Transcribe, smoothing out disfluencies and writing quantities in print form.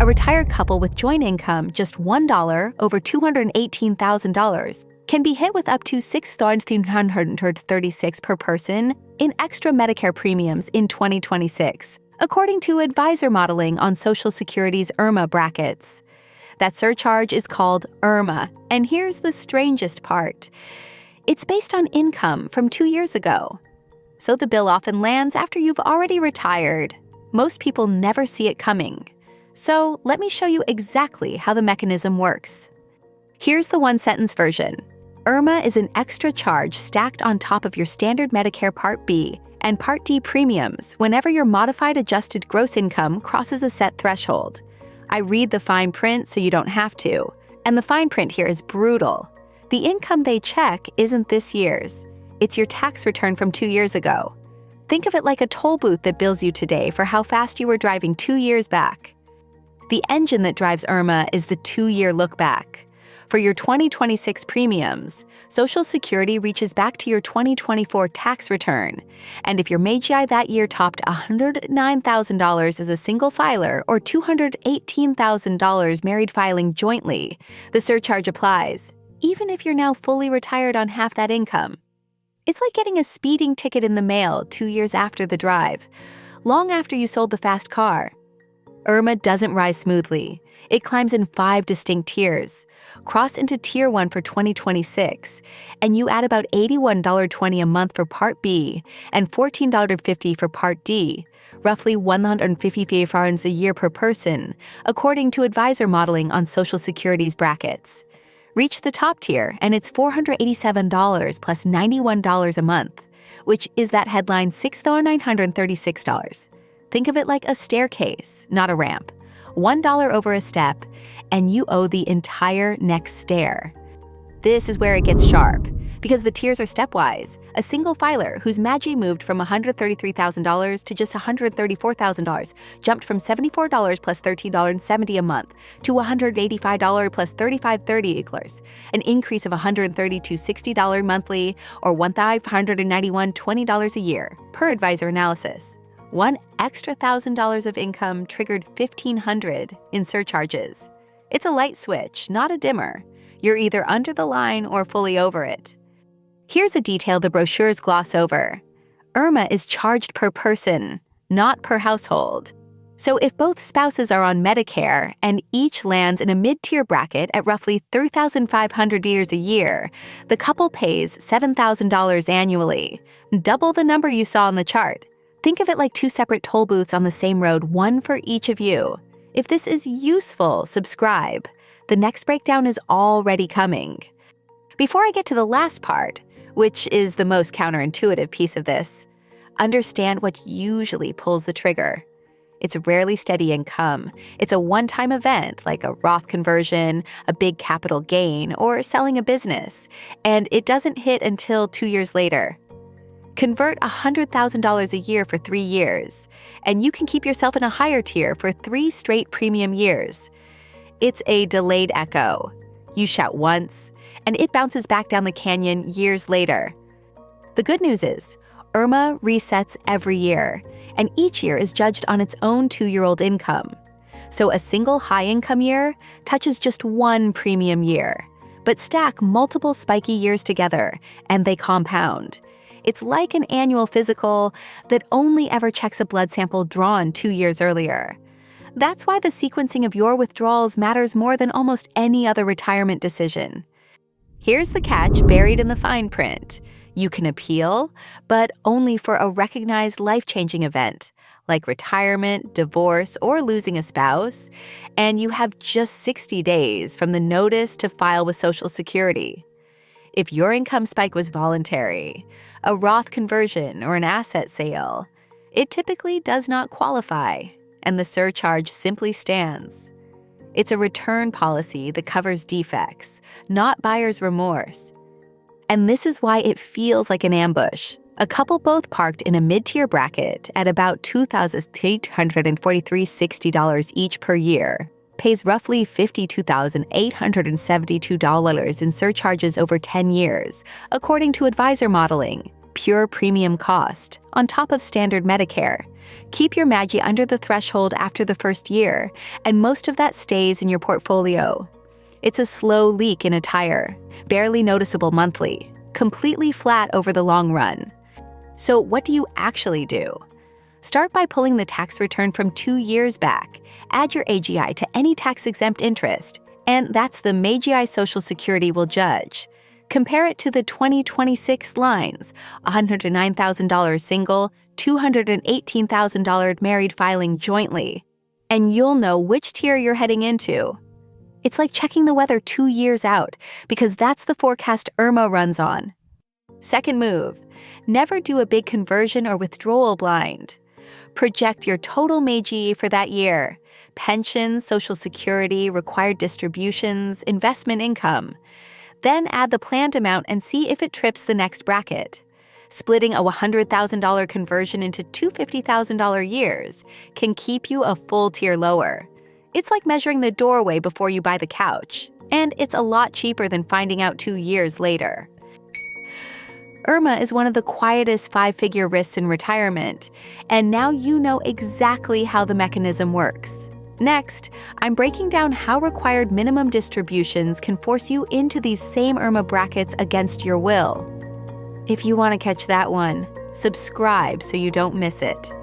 A retired couple with joint income just $1 over $218,000 can be hit with up to $6,336 per person in extra Medicare premiums in 2026, according to advisor modeling on Social Security's IRMAA brackets. That surcharge is called IRMAA, and here's the strangest part. It's based on income from 2 years ago. So the bill often lands after you've already retired. Most people never see it coming. So let me show you exactly how the mechanism works. Here's the one-sentence version. IRMAA is an extra charge stacked on top of your standard Medicare Part B and Part D premiums whenever your modified adjusted gross income crosses a set threshold. I read the fine print so you don't have to, and the fine print here is brutal. The income they check isn't this year's. It's your tax return from 2 years ago. Think of it like a toll booth that bills you today for how fast you were driving 2 years back. The engine that drives IRMAA is the 2-year lookback. For your 2026 premiums, Social Security reaches back to your 2024 tax return, and if your MAGI that year topped $109,000 as a single filer or $218,000 married filing jointly, the surcharge applies, even if you're now fully retired on half that income. It's like getting a speeding ticket in the mail 2 years after the drive, long after you sold the fast car. IRMAA doesn't rise smoothly. It climbs in 5 distinct tiers. Cross into Tier 1 for 2026, and you add about $81.20 a month for Part B and $14.50 for Part D, roughly $155 a year per person, according to advisor modeling on Social Security's brackets. Reach the top tier, and it's $487 plus $91 a month, which is that headline $6,936. Think of it like a staircase, not a ramp. $1 over a step, and you owe the entire next stair. This is where it gets sharp, because the tiers are stepwise. A single filer whose MAGI moved from $133,000 to just $134,000 jumped from $74 plus $13.70 a month to $185 plus $35.30, an increase of $130 to $60 monthly or $1,591.20 a year, per advisor analysis. One extra $1,000 of income triggered $1,500 in surcharges. It's a light switch, not a dimmer. You're either under the line or fully over it. Here's a detail the brochures gloss over. IRMAA is charged per person, not per household. So if both spouses are on Medicare and each lands in a mid-tier bracket at roughly $3,500 a year, the couple pays $7,000 annually, double the number you saw on the chart. Think of it like 2 separate toll booths on the same road, one for each of you. If this is useful, subscribe. The next breakdown is already coming. Before I get to the last part, which is the most counterintuitive piece of this, understand what usually pulls the trigger. It's rarely steady income. It's a one-time event like a Roth conversion, a big capital gain, or selling a business, and it doesn't hit until 2 years later. Convert $100,000 a year for 3 years, and you can keep yourself in a higher tier for 3 straight premium years. It's a delayed echo. You shout once, and it bounces back down the canyon years later. The good news is, IRMAA resets every year, and each year is judged on its own 2-year-old income. So a single high-income year touches just 1 premium year, but stack multiple spiky years together, and they compound. It's like an annual physical that only ever checks a blood sample drawn 2 years earlier. That's why the sequencing of your withdrawals matters more than almost any other retirement decision. Here's the catch buried in the fine print. You can appeal, but only for a recognized life-changing event, like retirement, divorce, or losing a spouse, and you have just 60 days from the notice to file with Social Security. If your income spike was voluntary, a Roth conversion, or an asset sale, it typically does not qualify, and the surcharge simply stands. It's a return policy that covers defects, not buyer's remorse. And this is why it feels like an ambush. A couple both parked in a mid-tier bracket at about $2,843.60 each per year pays roughly $52,872 in surcharges over 10 years, according to advisor modeling. pure premium cost, on top of standard Medicare. Keep your MAGI under the threshold after the first year, and most of that stays in your portfolio. It's a slow leak in a tire, barely noticeable monthly, completely flat over the long run. So what do you actually do? Start by pulling the tax return from 2 years back, add your AGI to any tax-exempt interest, and that's the MAGI Social Security will judge. Compare it to the 2026 lines, $109,000 single, $218,000 married filing jointly, and you'll know which tier you're heading into. It's like checking the weather 2 years out, because that's the forecast IRMAA runs on. Second move, never do a big conversion or withdrawal blind. Project your total MAGI for that year: pensions, Social Security, required distributions, investment income. Then add the planned amount and see if it trips the next bracket. Splitting a $100,000 conversion into two $50,000 years can keep you a full tier lower. It's like measuring the doorway before you buy the couch, and it's a lot cheaper than finding out 2 years later. IRMAA is one of the quietest 5-figure risks in retirement, and now you know exactly how the mechanism works. Next, I'm breaking down how required minimum distributions can force you into these same IRMAA brackets against your will. If you want to catch that one, subscribe so you don't miss it.